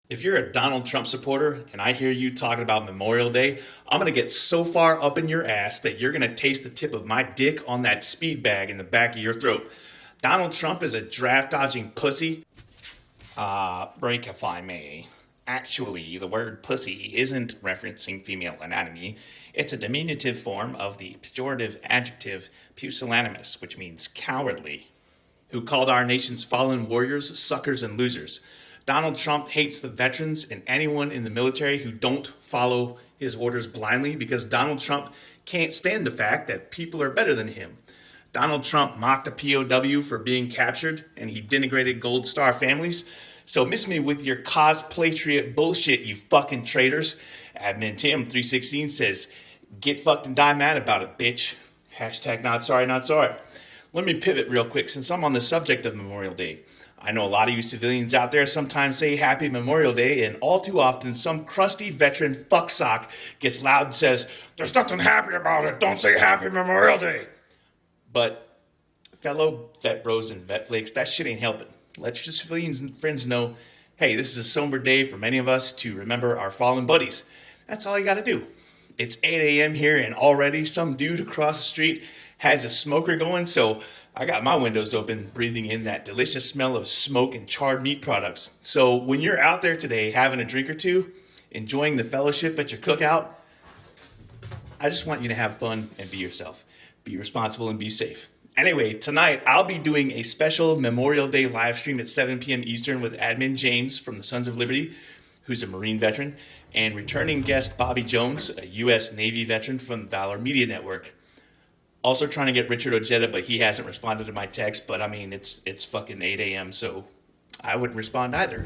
If you're a Donald Trump supporter and I hear you talking about Memorial Day, I'm going to get so far up in your ass that you're going to taste the tip of my dick on that speed bag in the back of your throat. Donald Trump is a draft dodging pussy. Break if I may. Actually, the word pussy isn't referencing female anatomy. It's a diminutive form of the pejorative adjective pusillanimous, which means cowardly, who called our nation's fallen warriors suckers and losers. Donald Trump hates the veterans and anyone in the military who don't follow his orders blindly because Donald Trump can't stand the fact that people are better than him. Donald Trump mocked a POW for being captured and he denigrated Gold Star families. So miss me with your Cosplaytriot bullshit, you fucking traitors. Admin Tim 316 says, get fucked and die mad about it, bitch. Hashtag not sorry, not sorry. Let me pivot real quick since I'm on the subject of Memorial Day. I know a lot of you civilians out there sometimes say Happy Memorial Day, and all too often some crusty veteran fucksock gets loud and says, there's nothing happy about it, don't say Happy Memorial Day. But fellow vet bros and vet flakes, that shit ain't helping. Let your civilians and friends know, hey, this is a somber day for many of us to remember our fallen buddies. That's all you gotta do. It's 8 a.m. here and already some dude across the street has a smoker going, so I got my windows open, breathing in that delicious smell of smoke and charred meat products. So when you're out there today having a drink or two, enjoying the fellowship at your cookout, I just want you to have fun and be yourself. Be responsible and be safe. Anyway, tonight I'll be doing a special Memorial Day live stream at 7 p.m. Eastern with admin James from the Sons of Liberty, who's a Marine veteran, and returning guest Bobby Jones, a U.S. Navy veteran from Valor Media Network. Also trying to get Richard Ojeda, but he hasn't responded to my text. But I mean, it's fucking 8 a.m., so I wouldn't respond either.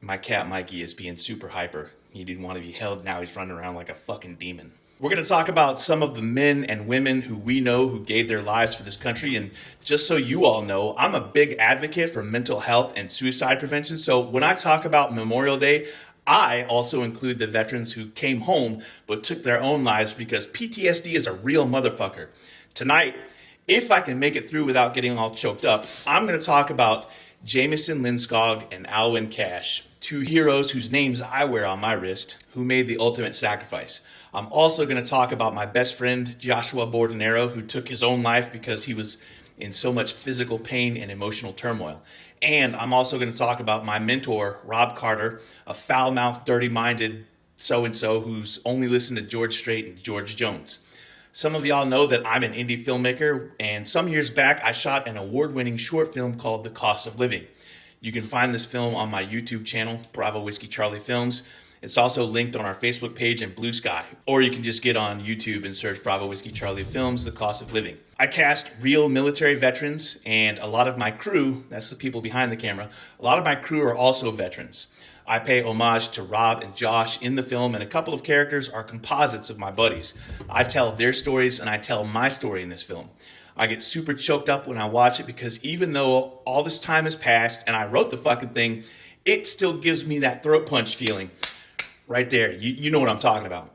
My cat Mikey is being super hyper. He didn't want to be held, now he's running around like a fucking demon. We're going to talk about some of the men and women who we know who gave their lives for this country. And just so you all know, I'm a big advocate for mental health and suicide prevention. So when I talk about Memorial Day, I also include the veterans who came home but took their own lives because PTSD is a real motherfucker. Tonight, if I can make it through without getting all choked up, I'm going to talk about Jamison Linskog and Alwyn Cash, two heroes whose names I wear on my wrist, who made the ultimate sacrifice. I'm also going to talk about my best friend, Joshua Bordenero, who took his own life because he was in so much physical pain and emotional turmoil. And I'm also going to talk about my mentor, Rob Carter, a foul-mouthed, dirty-minded so-and-so who's only listened to George Strait and George Jones. Some of y'all know that I'm an indie filmmaker, and some years back I shot an award-winning short film called The Cost of Living. You can find this film on my YouTube channel, Bravo Whiskey Charlie Films. It's also linked on our Facebook page and Blue Sky. Or you can just get on YouTube and search Bravo Whiskey Charlie Films, The Cost of Living. I cast real military veterans, and a lot of my crew, that's the people behind the camera, a lot of my crew are also veterans. I pay homage to Rob and Josh in the film, and a couple of characters are composites of my buddies. I tell their stories, and I tell my story in this film. I get super choked up when I watch it because even though all this time has passed and I wrote the fucking thing, it still gives me that throat punch feeling. Right there, you know what I'm talking about.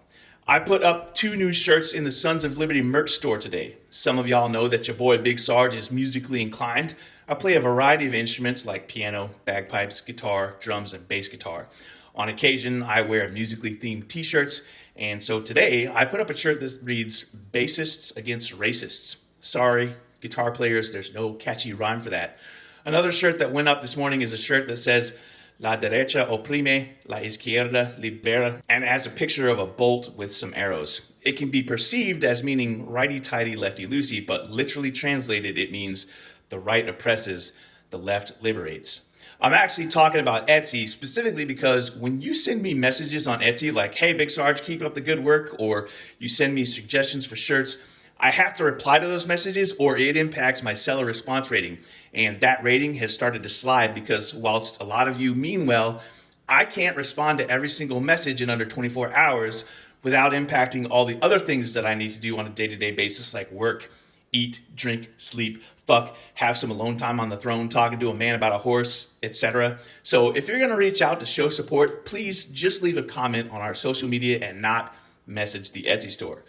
I put up 2 new shirts in the Sons of Liberty merch store today. Some of y'all know that your boy Big Sarge is musically inclined. I play a variety of instruments like piano, bagpipes, guitar, drums, and bass guitar. On occasion, I wear musically themed t-shirts, and so today I put up a shirt that reads, Bassists Against Racists. Sorry, guitar players, there's no catchy rhyme for that. Another shirt that went up this morning is a shirt that says, La derecha oprime, la izquierda libera, and it has a picture of a bolt with some arrows. It can be perceived as meaning righty-tighty, lefty-loosey, but literally translated it means the right oppresses, the left liberates. I'm actually talking about Etsy specifically because when you send me messages on Etsy like, hey, Big Sarge, keep up the good work, or you send me suggestions for shirts, I have to reply to those messages or it impacts my seller response rating. And that rating has started to slide because whilst a lot of you mean well, I can't respond to every single message in under 24 hours without impacting all the other things that I need to do on a day-to-day basis like work, eat, drink, sleep, fuck, have some alone time on the throne, talking to a man about a horse, etc. So if you're going to reach out to show support, please just leave a comment on our social media and not message the Etsy store.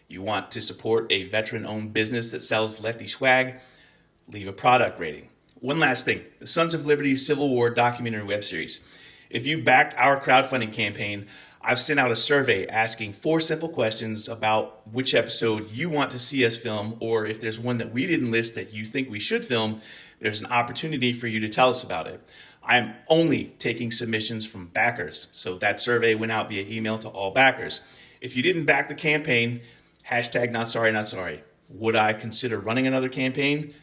You want to support a veteran-owned business that sells lefty swag? Leave a product rating. One last thing, the Sons of Liberty Civil War documentary web series. If you backed our crowdfunding campaign, I've sent out a survey asking 4 simple questions about which episode you want to see us film, or if there's one that we didn't list that you think we should film, there's an opportunity for you to tell us about it. I'm only taking submissions from backers, so that survey went out via email to all backers. If you didn't back the campaign, hashtag not sorry, not sorry. Would I consider running another campaign?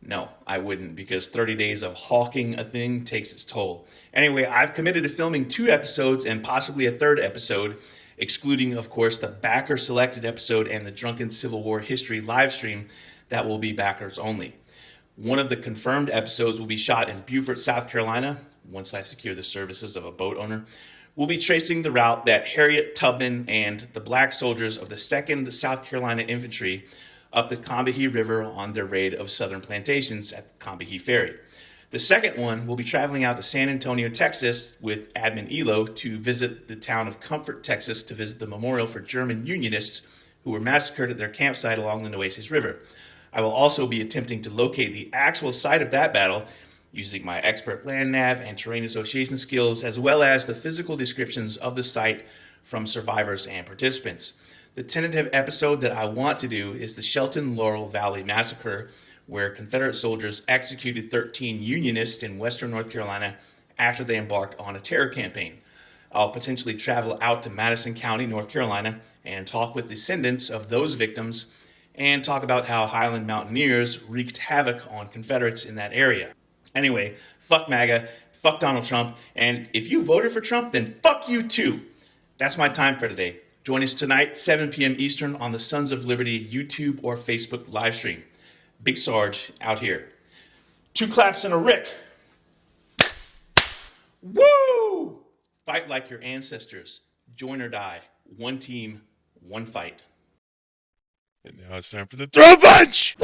No, I wouldn't, because 30 days of hawking a thing takes its toll. Anyway, I've committed to filming 2 episodes and possibly a 3rd episode, excluding, of course, the backer-selected episode and the Drunken Civil War History live stream that will be backers only. One of the confirmed episodes will be shot in Beaufort, South Carolina, once I secure the services of a boat owner. We'll be tracing the route that Harriet Tubman and the black soldiers of the 2nd South Carolina Infantry up the Combahee River on their raid of southern plantations at Combahee Ferry. The second one will be traveling out to San Antonio, Texas with Admin Elo to visit the town of Comfort, Texas to visit the memorial for German Unionists who were massacred at their campsite along the Nueces River. I will also be attempting to locate the actual site of that battle using my expert land nav and terrain association skills, as well as the physical descriptions of the site from survivors and participants. The tentative episode that I want to do is the Shelton Laurel Valley Massacre, where Confederate soldiers executed 13 Unionists in western North Carolina after they embarked on a terror campaign. I'll potentially travel out to Madison County, North Carolina, and talk with descendants of those victims and talk about how Highland Mountaineers wreaked havoc on Confederates in that area. Anyway, fuck MAGA, fuck Donald Trump, and if you voted for Trump, then fuck you too. That's my time for today. Join us tonight, 7 p.m. Eastern, on the Sons of Liberty YouTube or Facebook live stream. Big Sarge out here. 2 claps and a Rick. Woo! Fight like your ancestors. Join or die. One team, one fight. And now it's time for the Throatpunch!